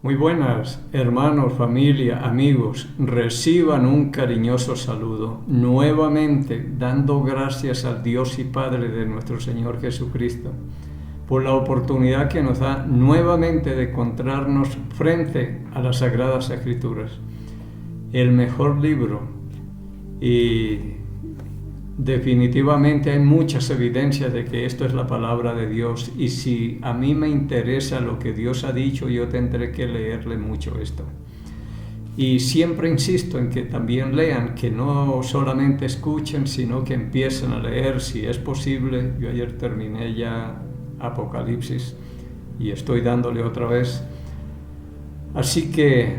Muy buenas, hermanos, familia, amigos. Reciban un cariñoso saludo, nuevamente dando gracias al Dios y Padre de nuestro Señor Jesucristo por la oportunidad que nos da nuevamente de encontrarnos frente a las Sagradas Escrituras, el mejor libro, y definitivamente hay muchas evidencias de que esto es la palabra de Dios, y si a mí me interesa lo que Dios ha dicho, yo tendré que leerle mucho esto. Y siempre insisto en que también lean, que no solamente escuchen, sino que empiecen a leer, si es posible. Yo ayer terminé ya Apocalipsis y estoy dándole otra vez. Así que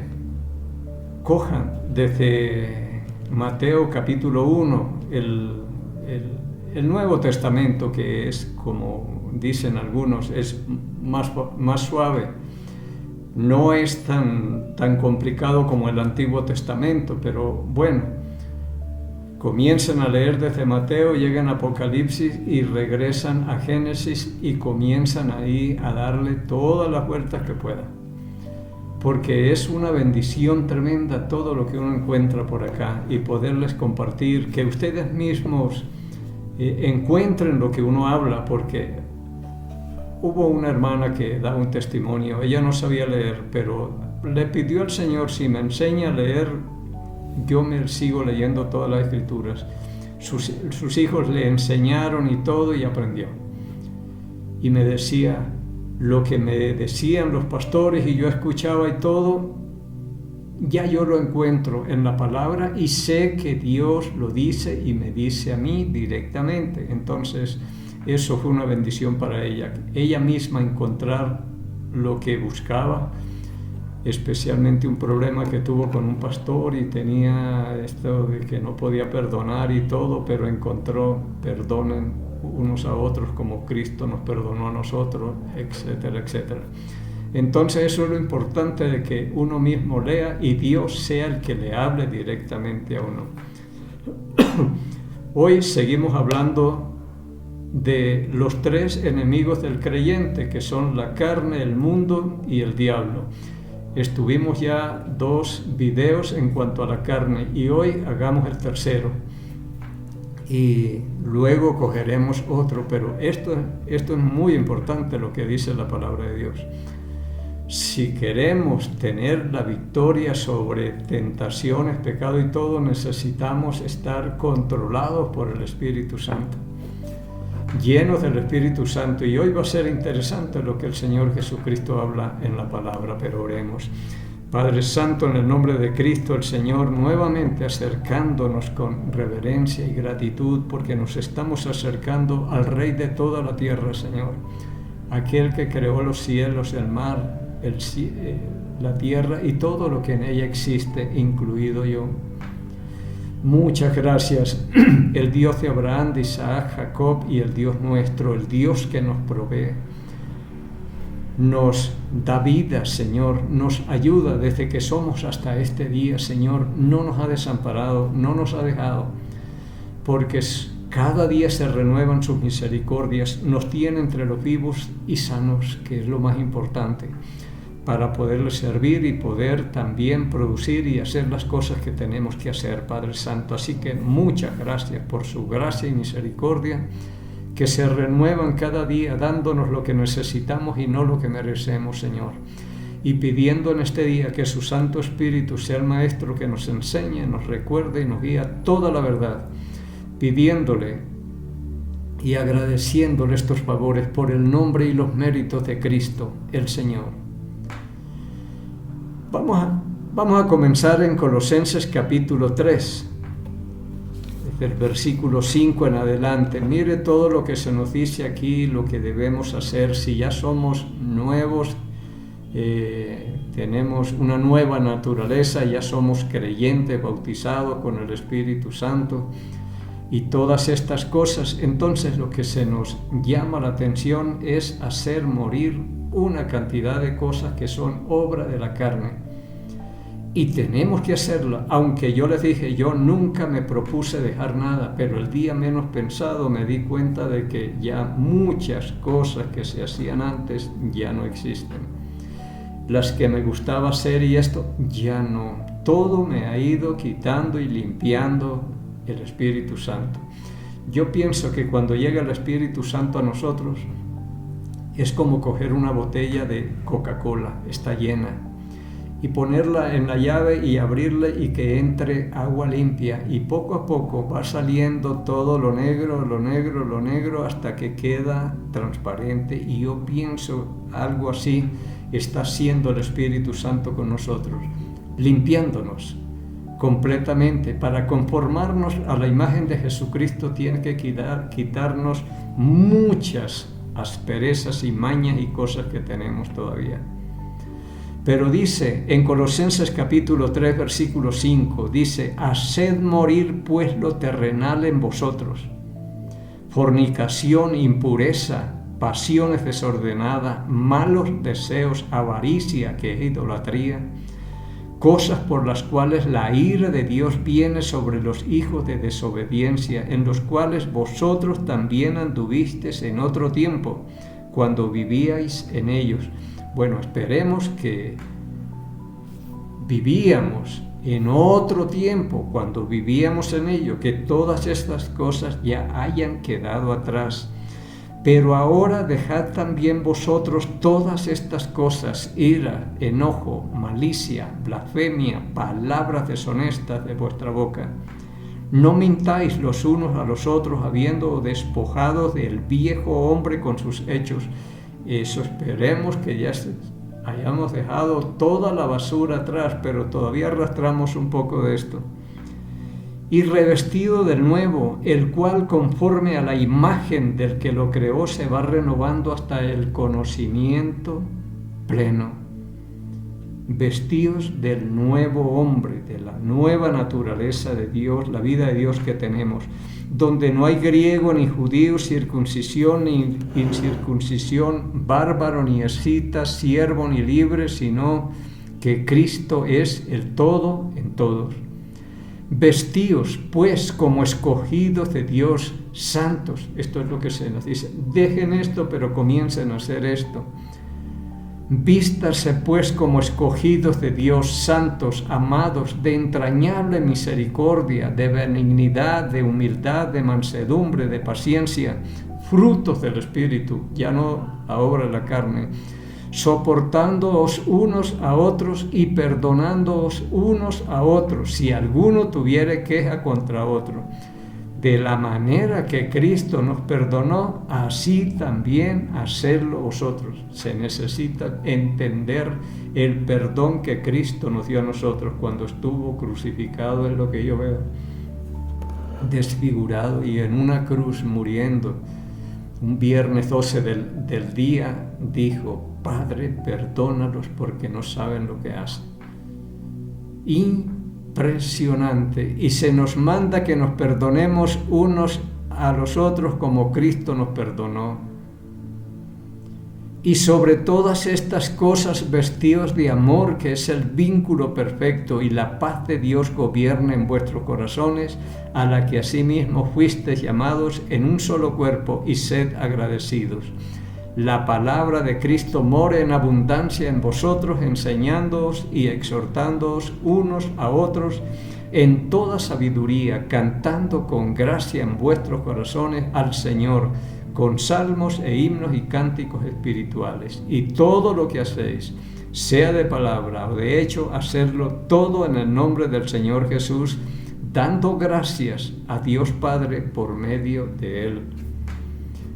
cojan desde Mateo capítulo 1, el Nuevo Testamento, que es, como dicen algunos, es más suave. No es tan complicado como el Antiguo Testamento, pero bueno, comiencen a leer desde Mateo, llegan a Apocalipsis y regresan a Génesis y comienzan ahí a darle todas las vueltas que puedan, porque es una bendición tremenda todo lo que uno encuentra por acá, y poderles compartir, que ustedes mismos encuentren lo que uno habla, porque hubo una hermana que da un testimonio. Ella no sabía leer, pero le pidió al Señor: si me enseña a leer, yo me sigo leyendo todas las Escrituras. Sus hijos le enseñaron y todo, y aprendió. Y me decía lo que me decían los pastores, y yo escuchaba y todo, ya yo lo encuentro en la palabra y sé que Dios lo dice y me dice a mí directamente. Entonces eso fue una bendición para ella misma encontrar lo que buscaba, especialmente un problema que tuvo con un pastor, y tenía esto de que no podía perdonar y todo, pero encontró: perdonen unos a otros como Cristo nos perdonó a nosotros, etcétera, etcétera. Entonces eso es lo importante, de que uno mismo lea y Dios sea el que le hable directamente a uno. Hoy seguimos hablando de los tres enemigos del creyente, que son la carne, el mundo y el diablo. Estuvimos ya 2 videos en cuanto a la carne, y hoy hagamos el tercero y luego cogeremos otro, pero esto es muy importante, lo que dice la palabra de Dios. Si queremos tener la victoria sobre tentaciones, pecado y todo, necesitamos estar controlados por el Espíritu Santo, llenos del Espíritu Santo. Y hoy va a ser interesante lo que el Señor Jesucristo habla en la palabra, pero oremos. Padre Santo, en el nombre de Cristo el Señor, nuevamente acercándonos con reverencia y gratitud, porque nos estamos acercando al Rey de toda la tierra, Señor, aquel que creó los cielos, el mar, la tierra y todo lo que en ella existe, incluido yo. Muchas gracias, el Dios de Abraham, de Isaac, Jacob, y el Dios nuestro, el Dios que nos provee, nos da vida, Señor, nos ayuda desde que somos hasta este día, Señor. No nos ha desamparado, no nos ha dejado, porque cada día se renuevan sus misericordias, nos tiene entre los vivos y sanos, que es lo más importante, para poderle servir y poder también producir y hacer las cosas que tenemos que hacer, Padre Santo. Así que muchas gracias por su gracia y misericordia, que se renuevan cada día, dándonos lo que necesitamos y no lo que merecemos, Señor. Y pidiendo en este día que su Santo Espíritu sea el Maestro que nos enseñe, nos recuerde y nos guía toda la verdad, pidiéndole y agradeciéndole estos favores por el nombre y los méritos de Cristo, el Señor. Vamos a comenzar en Colosenses capítulo 3. Del versículo 5 en adelante. Mire todo lo que se nos dice aquí, lo que debemos hacer. Si ya somos nuevos, tenemos una nueva naturaleza, ya somos creyentes, bautizados con el Espíritu Santo y todas estas cosas, entonces lo que se nos llama la atención es hacer morir una cantidad de cosas que son obra de la carne. Y tenemos que hacerlo, aunque yo les dije, yo nunca me propuse dejar nada, pero el día menos pensado me di cuenta de que ya muchas cosas que se hacían antes ya no existen. las que me gustaba hacer y esto, ya no. Todo me ha ido quitando y limpiando el Espíritu Santo. Yo pienso que cuando llega el Espíritu Santo a nosotros, es como coger una botella de Coca-Cola, está llena, y ponerla en la llave y abrirle y que entre agua limpia, y poco a poco va saliendo todo lo negro, hasta que queda transparente. Y yo pienso algo así está haciendo el Espíritu Santo con nosotros, limpiándonos completamente. Para conformarnos a la imagen de Jesucristo tiene que quitarnos muchas asperezas y mañas y cosas que tenemos todavía. Pero dice en Colosenses capítulo 3 versículo 5, dice: haced morir pues lo terrenal en vosotros, fornicación, impureza, pasiones desordenadas, malos deseos, avaricia, que es idolatría, cosas por las cuales la ira de Dios viene sobre los hijos de desobediencia, en los cuales vosotros también anduvisteis en otro tiempo, cuando vivíais en ellos. Bueno, esperemos que vivíamos en otro tiempo, cuando vivíamos en ello, que todas estas cosas ya hayan quedado atrás. Pero ahora dejad también vosotros todas estas cosas: ira, enojo, malicia, blasfemia, palabras deshonestas de vuestra boca. No mintáis los unos a los otros, habiendo despojado del viejo hombre con sus hechos. Eso esperemos que ya hayamos dejado toda la basura atrás, pero todavía arrastramos un poco de esto. Y revestido del nuevo, el cual conforme a la imagen del que lo creó se va renovando hasta el conocimiento pleno. Vestidos del nuevo hombre, de la nueva naturaleza de Dios, la vida de Dios que tenemos, donde no hay griego ni judío, circuncisión ni incircuncisión, bárbaro ni escita, siervo ni libre, sino que Cristo es el todo en todos. Vestíos pues como escogidos de Dios, santos. Esto es lo que se nos dice. Dejen esto, pero comiencen a hacer esto. Vístanse pues como escogidos de Dios, santos, amados, de entrañable misericordia, de benignidad, de humildad, de mansedumbre, de paciencia, frutos del Espíritu, ya no la obra de la carne, soportándoos unos a otros y perdonándoos unos a otros, si alguno tuviere queja contra otro. De la manera que Cristo nos perdonó, así también hacedlo vosotros. Se necesita entender el perdón que Cristo nos dio a nosotros cuando estuvo crucificado, es lo que yo veo, desfigurado y en una cruz muriendo. Un viernes 12 del día dijo: Padre, perdónalos porque no saben lo que hacen. Impresionante. Y se nos manda que nos perdonemos unos a los otros como Cristo nos perdonó. Y sobre todas estas cosas vestidos de amor, que es el vínculo perfecto, y la paz de Dios gobierne en vuestros corazones, a la que asimismo fuisteis llamados en un solo cuerpo, y sed agradecidos. La palabra de Cristo more en abundancia en vosotros, enseñándoos y exhortándoos unos a otros en toda sabiduría, cantando con gracia en vuestros corazones al Señor, con salmos e himnos y cánticos espirituales. Y todo lo que hacéis, sea de palabra o de hecho, hacedlo todo en el nombre del Señor Jesús, dando gracias a Dios Padre por medio de Él.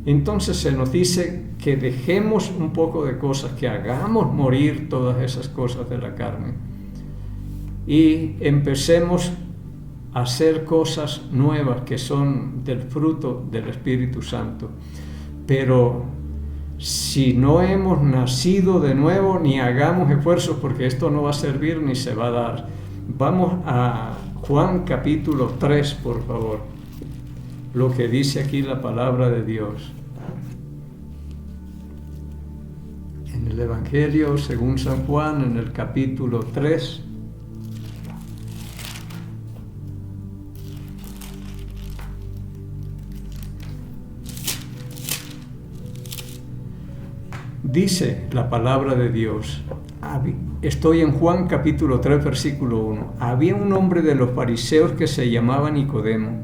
Entonces se nos dice que dejemos un poco de cosas, que hagamos morir todas esas cosas de la carne y empecemos a hacer cosas nuevas que son del fruto del Espíritu Santo. Pero si no hemos nacido de nuevo, ni hagamos esfuerzos, porque esto no va a servir ni se va a dar. Vamos a Juan capítulo 3, por favor. Lo que dice aquí la palabra de Dios. En el Evangelio según San Juan, en el capítulo 3, dice la palabra de Dios: Estoy en Juan capítulo 3, versículo 1. Había un hombre de los fariseos que se llamaba Nicodemo,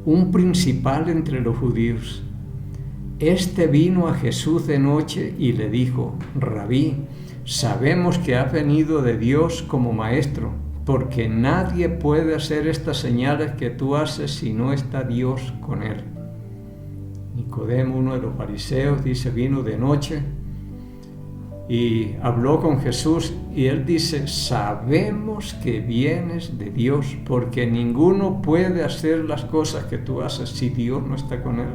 un principal entre los judíos. Este vino a Jesús de noche y le dijo: Rabí, sabemos que has venido de Dios como maestro, porque nadie puede hacer estas señales que tú haces si no está Dios con él. Nicodemo, uno de los fariseos, dice, vino de noche y habló con Jesús y él dice: sabemos que vienes de Dios, porque ninguno puede hacer las cosas que tú haces si Dios no está con él.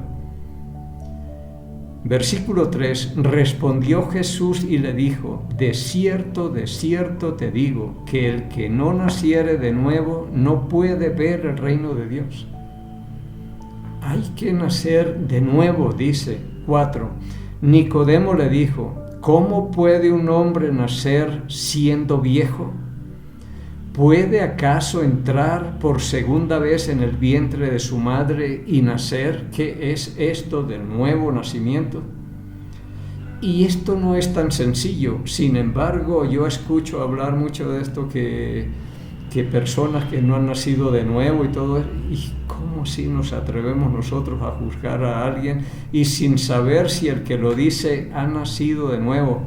Versículo 3, respondió Jesús y le dijo: de cierto te digo, que el que no naciere de nuevo no puede ver el reino de Dios. Hay que nacer de nuevo, dice. 4, Nicodemo le dijo: ¿cómo puede un hombre nacer siendo viejo? ¿Puede acaso entrar por segunda vez en el vientre de su madre y nacer? ¿Qué es esto del nuevo nacimiento? Y esto no es tan sencillo. Sin embargo, yo escucho hablar mucho de esto, que personas que no han nacido de nuevo y todo eso. ¿Y cómo si nos atrevemos nosotros a juzgar a alguien y sin saber si el que lo dice ha nacido de nuevo?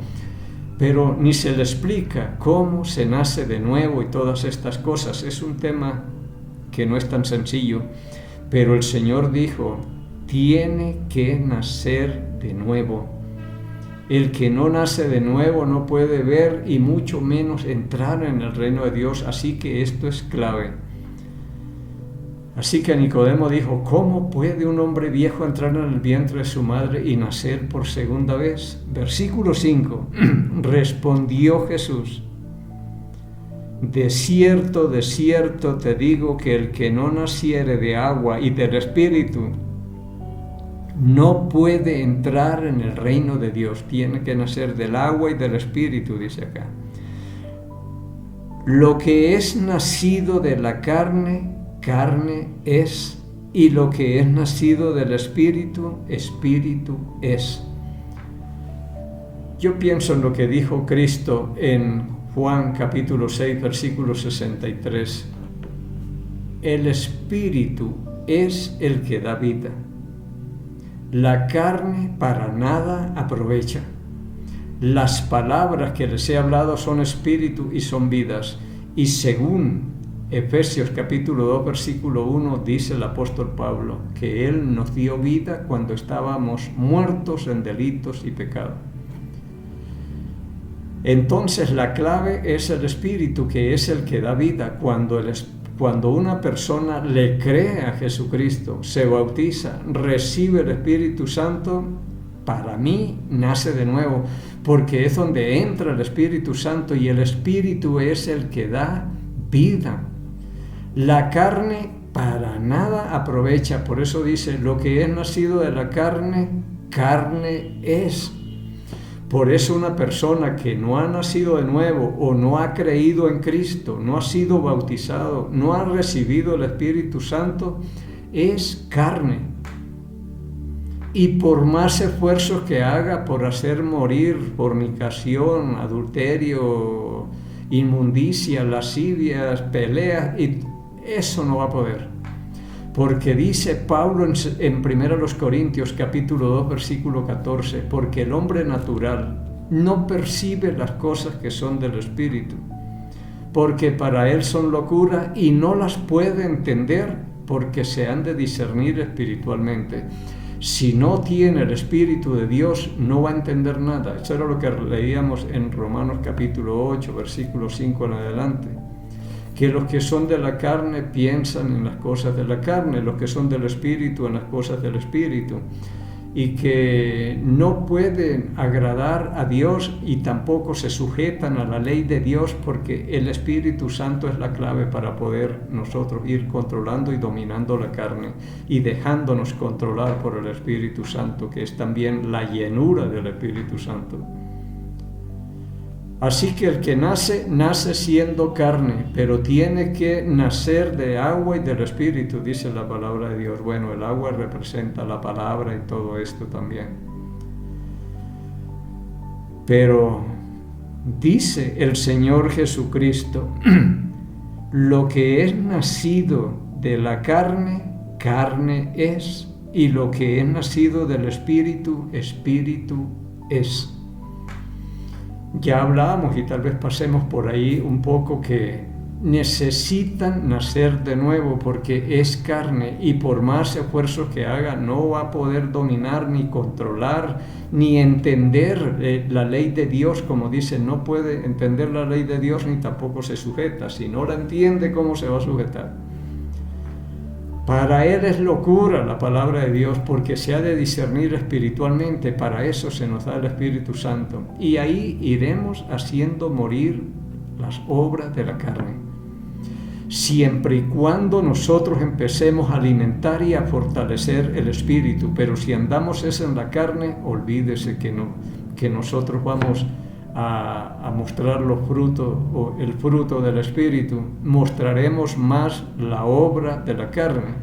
Pero ni se le explica cómo se nace de nuevo y todas estas cosas. Es un tema que no es tan sencillo, pero el Señor dijo: tiene que nacer de nuevo. El que no nace de nuevo no puede ver y mucho menos entrar en el reino de Dios, así que esto es clave. Así que Nicodemo dijo: ¿cómo puede un hombre viejo entrar en el vientre de su madre y nacer por segunda vez? Versículo 5, respondió Jesús: de cierto te digo que el que no naciere de agua y del Espíritu no puede entrar en el reino de Dios. Tiene que nacer del agua y del Espíritu, dice acá. Lo que es nacido de la carne es, y lo que es nacido del Espíritu, espíritu es. Yo pienso en lo que dijo Cristo en Juan capítulo 6, versículo 63. El Espíritu es el que da vida. La carne para nada aprovecha. Las palabras que les he hablado son espíritu y son vidas. Y según Efesios capítulo 2, versículo 1, dice el apóstol Pablo que Él nos dio vida cuando estábamos muertos en delitos y pecado. Entonces la clave es el Espíritu, que es el que da vida. Cuando una persona le cree a Jesucristo, se bautiza, recibe el Espíritu Santo, para mí nace de nuevo, porque es donde entra el Espíritu Santo y el Espíritu es el que da vida. La carne para nada aprovecha, por eso dice: lo que es nacido de la carne, carne es. Por eso una persona que no ha nacido de nuevo o no ha creído en Cristo, no ha sido bautizado, no ha recibido el Espíritu Santo, es carne. Y por más esfuerzos que haga por hacer morir fornicación, adulterio, inmundicia, lascivias, peleas, y eso no va a poder. Porque dice Pablo en 1 Corintios capítulo 2 versículo 14, porque el hombre natural no percibe las cosas que son del Espíritu, porque para él son locura y no las puede entender, porque se han de discernir espiritualmente. Si no tiene el Espíritu de Dios, no va a entender nada. Eso era lo que leíamos en Romanos capítulo 8, versículo 5 en adelante. Que los que son de la carne piensan en las cosas de la carne, los que son del Espíritu en las cosas del Espíritu, y que no pueden agradar a Dios y tampoco se sujetan a la ley de Dios, porque el Espíritu Santo es la clave para poder nosotros ir controlando y dominando la carne y dejándonos controlar por el Espíritu Santo, que es también la llenura del Espíritu Santo. Así que el que nace siendo carne, pero tiene que nacer de agua y del Espíritu, dice la palabra de Dios. Bueno, el agua representa la palabra y todo esto también. Pero Dice el Señor Jesucristo, lo que es nacido de la carne, carne es, y lo que es nacido del Espíritu, Espíritu es. Ya hablábamos, y tal vez pasemos por ahí un poco, que necesitan nacer de nuevo porque es carne, y por más esfuerzos que haga no va a poder dominar ni controlar ni entender la ley de Dios. Como dice, no puede entender la ley de Dios ni tampoco se sujeta. Si no la entiende, ¿cómo se va a sujetar? Para él es locura la palabra de Dios, porque se ha de discernir espiritualmente. Para eso se nos da el Espíritu Santo, y ahí iremos haciendo morir las obras de la carne, siempre y cuando nosotros empecemos a alimentar y a fortalecer el Espíritu. Pero si andamos en la carne, olvídese que nosotros vamos a mostrar los frutos, o el fruto del Espíritu. Mostraremos más la obra de la carne.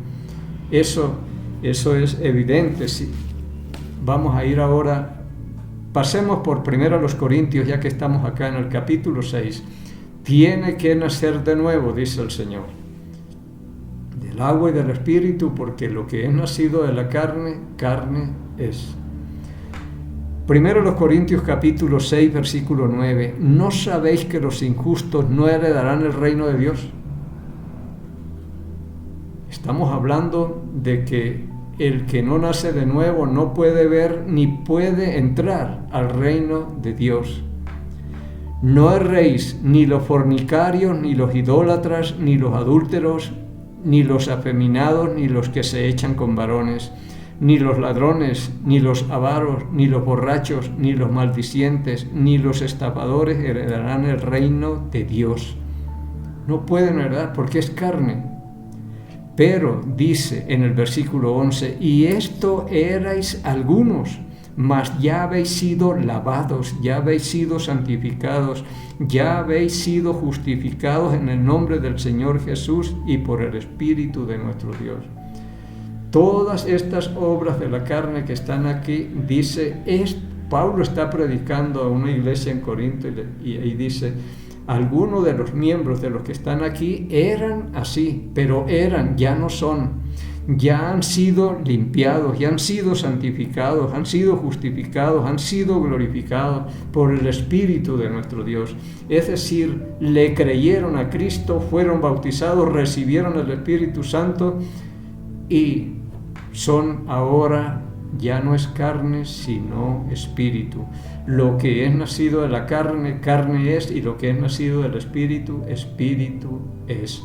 Eso es evidente. Sí. Vamos a ir ahora, pasemos por 1 Corintios, ya que estamos acá en el capítulo 6. Tiene que nacer de nuevo, dice el Señor, del agua y del Espíritu, porque lo que es nacido de la carne, carne es. 1 Corintios capítulo 6, versículo 9. ¿No sabéis que los injustos no heredarán el reino de Dios? Estamos hablando de que el que no nace de nuevo no puede ver ni puede entrar al reino de Dios. No erréis, ni los fornicarios, ni los idólatras, ni los adúlteros, ni los afeminados, ni los que se echan con varones, ni los ladrones, ni los avaros, ni los borrachos, ni los maldicientes, ni los estafadores heredarán el reino de Dios. No pueden heredar porque es carne. Pero dice en el versículo 11, y esto erais algunos, mas ya habéis sido lavados, ya habéis sido santificados, ya habéis sido justificados en el nombre del Señor Jesús y por el Espíritu de nuestro Dios. Todas estas obras de la carne que están aquí, dice, Pablo está predicando a una iglesia en Corinto, y ahí dice, algunos de los miembros de los que están aquí eran así, pero ya no son. Ya han sido limpiados, ya han sido santificados, han sido justificados, han sido glorificados por el Espíritu de nuestro Dios. Es decir, le creyeron a Cristo, fueron bautizados, recibieron el Espíritu Santo y son ahora, ya no es carne, sino espíritu. Lo que es nacido de la carne, carne es, y lo que es nacido del Espíritu, espíritu es.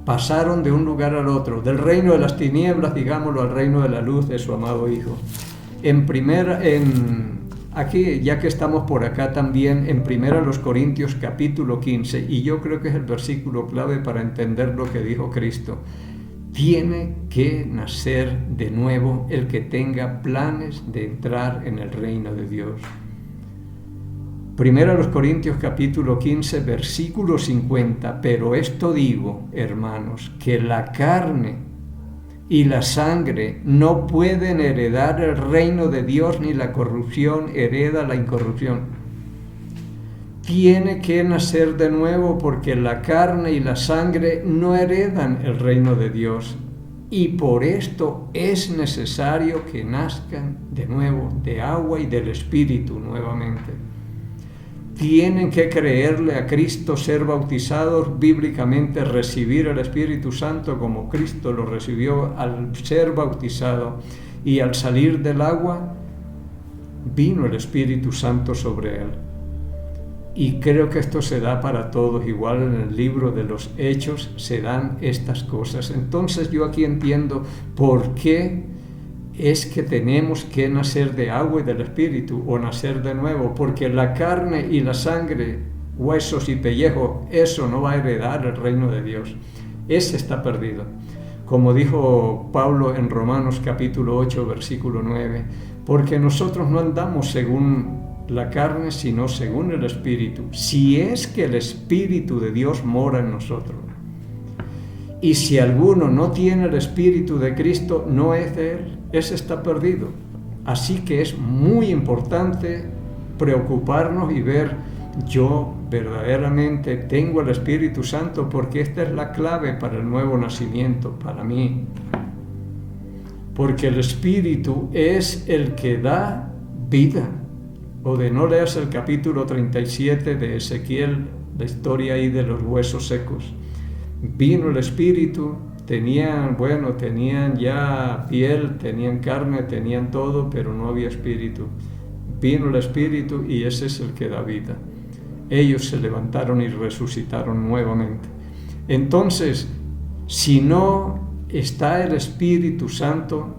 Pasaron de un lugar al otro, del reino de las tinieblas, digámoslo, al reino de la luz de su amado Hijo. Aquí, ya que estamos por acá también, en 1 Corintios capítulo 15, y yo creo que es el versículo clave para entender lo que dijo Cristo. Tiene que nacer de nuevo el que tenga planes de entrar en el reino de Dios. 1 Corintios capítulo 15, versículo 50. Pero esto digo, hermanos, que la carne y la sangre no pueden heredar el reino de Dios, ni la corrupción hereda la incorrupción. Tiene que nacer de nuevo porque la carne y la sangre no heredan el reino de Dios. Y por esto es necesario que nazcan de nuevo de agua y del Espíritu nuevamente. Tienen que creerle a Cristo, ser bautizados bíblicamente, recibir el Espíritu Santo como Cristo lo recibió al ser bautizado, y al salir del agua vino el Espíritu Santo sobre él. Y creo que esto se da para todos, igual en el libro de los Hechos se dan estas cosas. Entonces yo aquí entiendo por qué es que tenemos que nacer de agua y del Espíritu, o nacer de nuevo, porque la carne y la sangre, huesos y pellejo, eso no va a heredar el reino de Dios. Ese está perdido. Como dijo Pablo en Romanos capítulo 8, versículo 9, porque nosotros no andamos según la carne, sino según el Espíritu, si es que el Espíritu de Dios mora en nosotros. Y si alguno no tiene el Espíritu de Cristo, no es de él, ese está perdido. Así que es muy importante preocuparnos y ver, yo verdaderamente tengo el Espíritu Santo, porque esta es la clave para el nuevo nacimiento, para mí. Porque el Espíritu es el que da vida. O de no leerse el capítulo 37 de Ezequiel, la historia ahí de los huesos secos. Vino el Espíritu, tenían ya piel, tenían carne, tenían todo, pero no había Espíritu. Vino el Espíritu y ese es el que da vida. Ellos se levantaron y resucitaron nuevamente. Entonces, si no está el Espíritu Santo,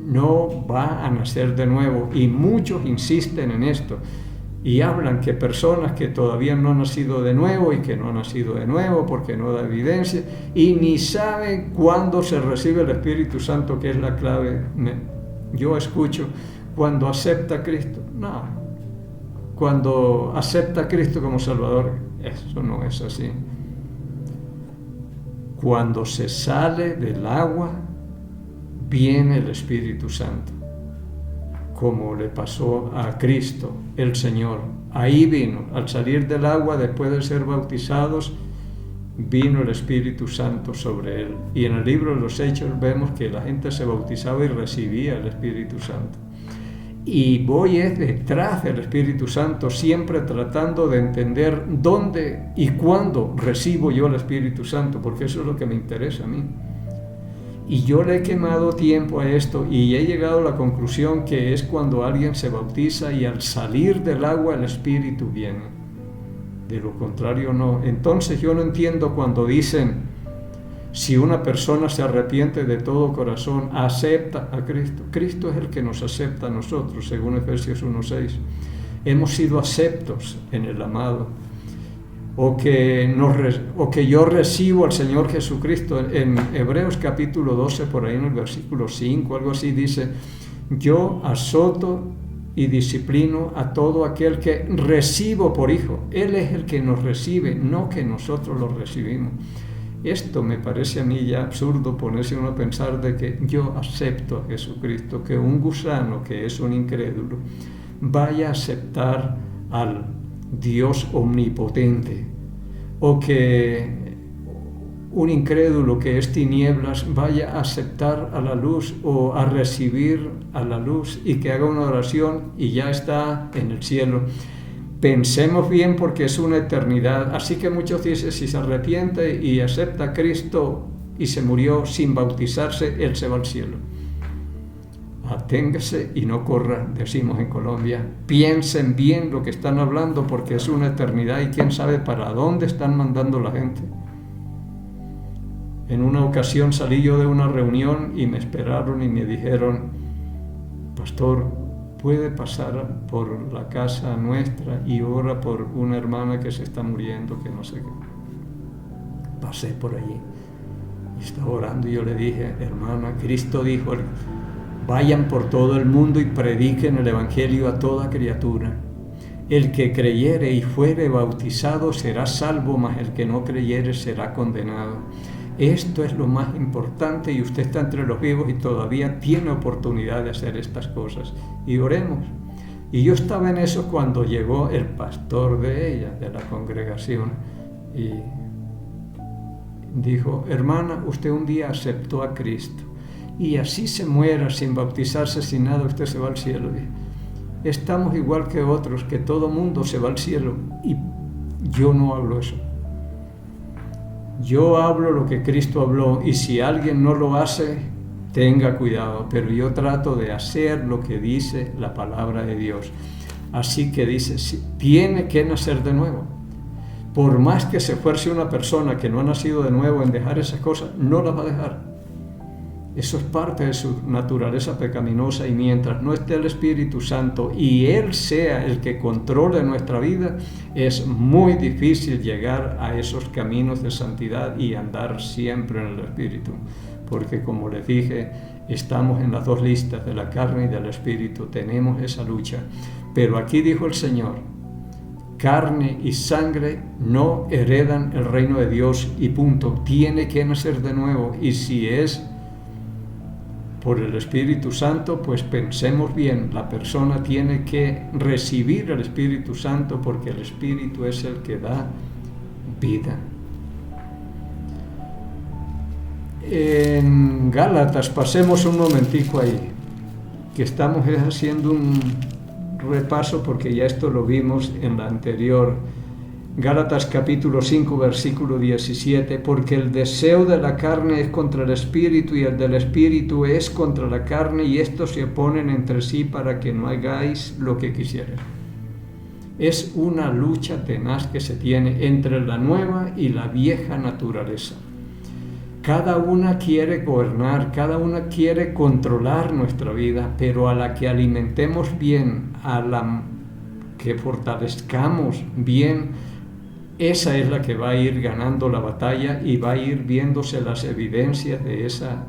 no va a nacer de nuevo. Y muchos insisten en esto y hablan que personas que todavía no han nacido de nuevo y que no han nacido de nuevo porque no da evidencia y ni saben cuándo se recibe el Espíritu Santo, que es la clave. Yo escucho, cuando acepta a Cristo. No, cuando acepta a Cristo como Salvador, eso no es así. Cuando se sale del agua, viene el Espíritu Santo, como le pasó a Cristo, el Señor. Ahí vino, al salir del agua, después de ser bautizados, vino el Espíritu Santo sobre él. Y en el libro de los Hechos vemos que la gente se bautizaba y recibía el Espíritu Santo. Y voy detrás del Espíritu Santo, siempre tratando de entender dónde y cuándo recibo yo el Espíritu Santo, porque eso es lo que me interesa a mí. Y yo le he quemado tiempo a esto y he llegado a la conclusión que es cuando alguien se bautiza y al salir del agua el Espíritu viene. De lo contrario no. Entonces yo no entiendo cuando dicen, si una persona se arrepiente de todo corazón, acepta a Cristo. Cristo es el que nos acepta a nosotros, según Efesios 1:6. Hemos sido aceptos en el amado. O que yo recibo al Señor Jesucristo. En Hebreos capítulo 12, por ahí en el versículo 5, algo así dice, yo azoto y disciplino a todo aquel que recibo por hijo. Él es el que nos recibe, no que nosotros lo recibimos. Esto me parece a mí ya absurdo, ponerse uno a pensar de que yo acepto a Jesucristo, que un gusano que es un incrédulo vaya a aceptar al Dios omnipotente, o que un incrédulo que es tinieblas vaya a aceptar a la luz o a recibir a la luz y que haga una oración y ya está en el cielo. Pensemos bien, porque es una eternidad. Así que muchos dicen, si se arrepiente y acepta a Cristo y se murió sin bautizarse, él se va al cielo. Aténgase y no corra, decimos en Colombia. Piensen bien lo que están hablando, porque es una eternidad y quién sabe para dónde están mandando la gente. En una ocasión salí yo de una reunión y me esperaron y me dijeron, pastor, puede pasar por la casa nuestra y ora por una hermana que se está muriendo, que no sé qué. Pasé por allí y estaba orando y yo le dije, hermana, Cristo dijo, vayan por todo el mundo y prediquen el Evangelio a toda criatura. El que creyere y fuere bautizado será salvo, mas el que no creyere será condenado. Esto es lo más importante y usted está entre los vivos y todavía tiene oportunidad de hacer estas cosas. Y oremos. Y yo estaba en eso cuando llegó el pastor de ella, de la congregación, y dijo, hermana, usted un día aceptó a Cristo y así se muera sin bautizarse, sin nada, usted se va al cielo. Estamos igual que otros, que todo mundo se va al cielo, y yo no hablo eso. Yo hablo lo que Cristo habló, y si alguien no lo hace, tenga cuidado, pero yo trato de hacer lo que dice la palabra de Dios. Así que dice, tiene que nacer de nuevo. Por más que se esfuerce una persona que no ha nacido de nuevo en dejar esas cosas, no las va a dejar. Eso es parte de su naturaleza pecaminosa, y mientras no esté el Espíritu Santo y Él sea el que controle nuestra vida, es muy difícil llegar a esos caminos de santidad y andar siempre en el Espíritu. Porque, como les dije, estamos en las dos listas, de la carne y del Espíritu, tenemos esa lucha. Pero aquí dijo el Señor, carne y sangre no heredan el reino de Dios, y punto. Tiene que nacer de nuevo, y si es por el Espíritu Santo, pues pensemos bien, la persona tiene que recibir el Espíritu Santo porque el Espíritu es el que da vida. En Gálatas, pasemos un momentico ahí, que estamos haciendo un repaso porque ya esto lo vimos en la anterior. Gálatas capítulo 5 versículo 17, porque el deseo de la carne es contra el espíritu y el del espíritu es contra la carne, y estos se oponen entre sí para que no hagáis lo que quisierais. Es una lucha tenaz que se tiene entre la nueva y la vieja naturaleza. Cada una quiere gobernar, cada una quiere controlar nuestra vida, pero a la que alimentemos bien, a la que fortalezcamos bien, esa es la que va a ir ganando la batalla y va a ir viéndose las evidencias de esa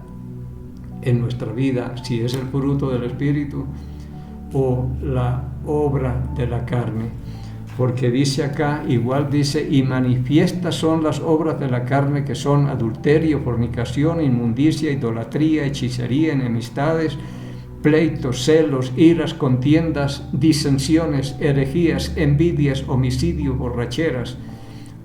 en nuestra vida, si es el fruto del Espíritu o la obra de la carne. Porque dice acá, igual dice, y manifiestas son las obras de la carne, que son adulterio, fornicación, inmundicia, idolatría, hechicería, enemistades, pleitos, celos, iras, contiendas, disensiones, herejías, envidias, homicidios, borracheras,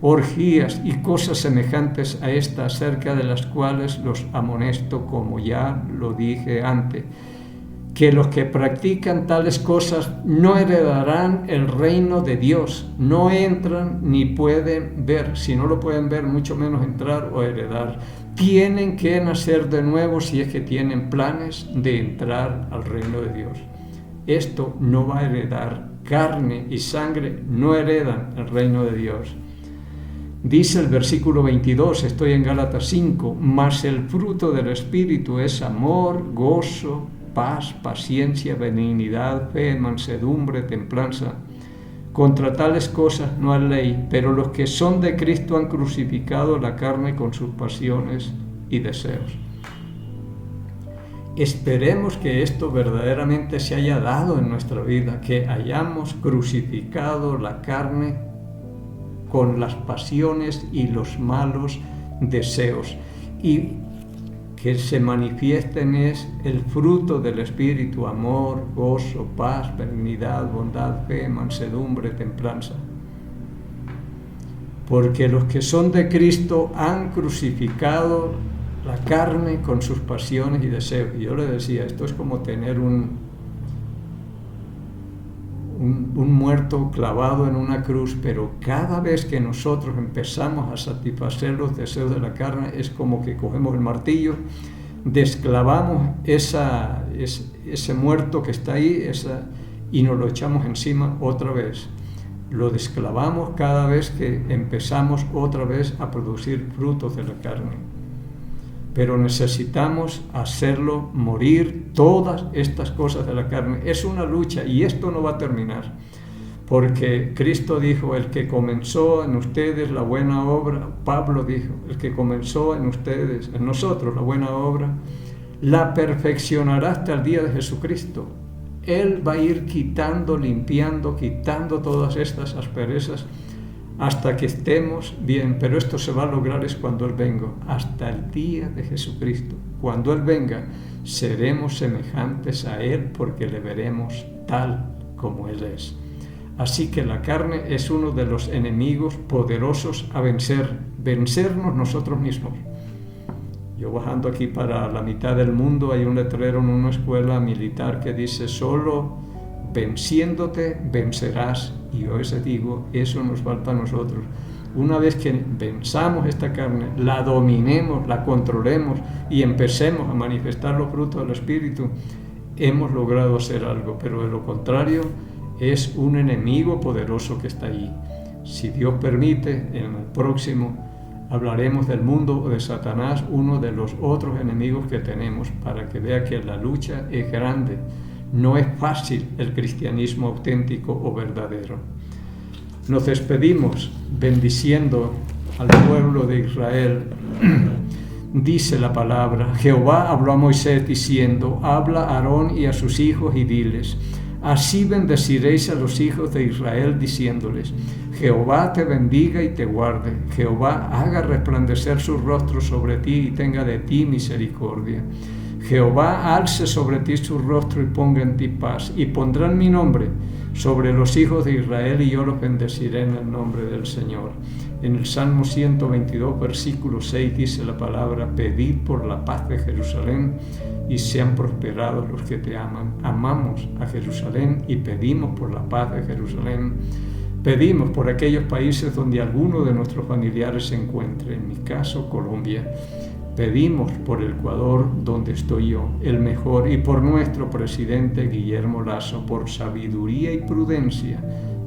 orgías y cosas semejantes a esta, acerca de las cuales los amonesto, como ya lo dije antes, que los que practican tales cosas no heredarán el reino de Dios, no entran ni pueden ver, si no lo pueden ver, mucho menos entrar o heredar. Tienen que nacer de nuevo si es que tienen planes de entrar al reino de Dios. Esto no va a heredar, carne y sangre no heredan el reino de Dios. Dice el versículo 22, estoy en Gálatas 5, mas el fruto del Espíritu es amor, gozo, paz, paciencia, benignidad, fe, mansedumbre, templanza. Contra tales cosas no hay ley, pero los que son de Cristo han crucificado la carne con sus pasiones y deseos. Esperemos que esto verdaderamente se haya dado en nuestra vida, que hayamos crucificado la carne con las pasiones y los malos deseos, y que se manifiesten es el fruto del Espíritu: amor, gozo, paz, benignidad, bondad, fe, mansedumbre, templanza. Porque los que son de Cristo han crucificado la carne con sus pasiones y deseos. Y yo le decía, esto es como tener un muerto clavado en una cruz, pero cada vez que nosotros empezamos a satisfacer los deseos de la carne, es como que cogemos el martillo, desclavamos ese muerto que está ahí y nos lo echamos encima otra vez. Lo desclavamos cada vez que empezamos otra vez a producir frutos de la carne. Pero necesitamos hacerlo morir, todas estas cosas de la carne. Es una lucha y esto no va a terminar, porque Cristo dijo, el que comenzó en ustedes la buena obra, Pablo dijo, el que comenzó en ustedes, en nosotros la buena obra, la perfeccionará hasta el día de Jesucristo. Él va a ir quitando, limpiando, quitando todas estas asperezas hasta que estemos bien, pero esto se va a lograr es cuando Él venga, hasta el día de Jesucristo. Cuando Él venga, seremos semejantes a Él porque le veremos tal como Él es. Así que la carne es uno de los enemigos poderosos a vencernos nosotros mismos. Yo bajando aquí para la mitad del mundo, hay un letrero en una escuela militar que dice, solo venciéndote vencerás. Y yo digo, eso nos falta a nosotros. Una vez que venzamos esta carne, la dominemos, la controlemos y empecemos a manifestar los frutos del Espíritu, hemos logrado hacer algo, pero de lo contrario es un enemigo poderoso que está ahí. Si Dios permite, en el próximo hablaremos del mundo o de Satanás, uno de los otros enemigos que tenemos, para que vea que la lucha es grande. No es fácil el cristianismo auténtico o verdadero. Nos despedimos bendiciendo al pueblo de Israel. Dice la palabra, Jehová habló a Moisés diciendo, habla a Aarón y a sus hijos y diles, así bendeciréis a los hijos de Israel diciéndoles, Jehová te bendiga y te guarde, Jehová haga resplandecer su rostro sobre ti y tenga de ti misericordia. Jehová alce sobre ti su rostro y ponga en ti paz, y pondrán mi nombre sobre los hijos de Israel, y yo los bendeciré en el nombre del Señor. En el Salmo 122, versículo 6 dice la palabra: pedid por la paz de Jerusalén y sean prosperados los que te aman. Amamos a Jerusalén y pedimos por la paz de Jerusalén. Pedimos por aquellos países donde alguno de nuestros familiares se encuentre, en mi caso Colombia. Pedimos por el Ecuador, donde estoy yo, el mejor, y por nuestro presidente Guillermo Lasso, por sabiduría y prudencia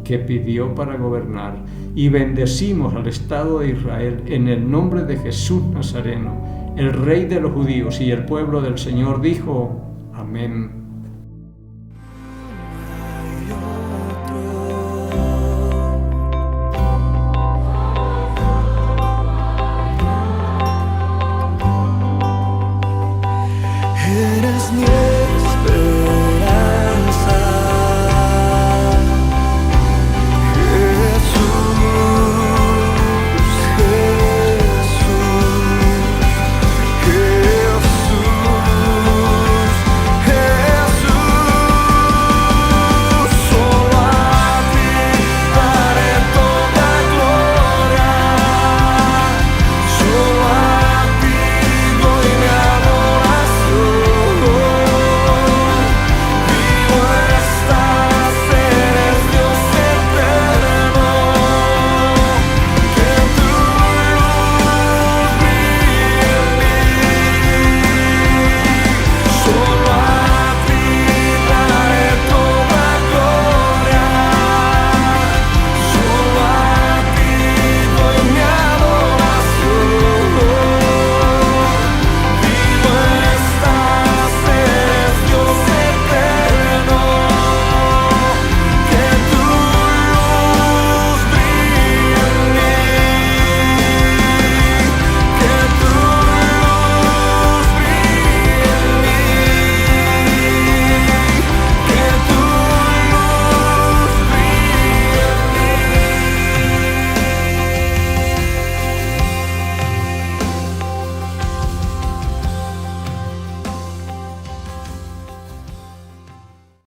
que pidió para gobernar. Y bendecimos al Estado de Israel en el nombre de Jesús Nazareno, el Rey de los judíos, y el pueblo del Señor dijo: amén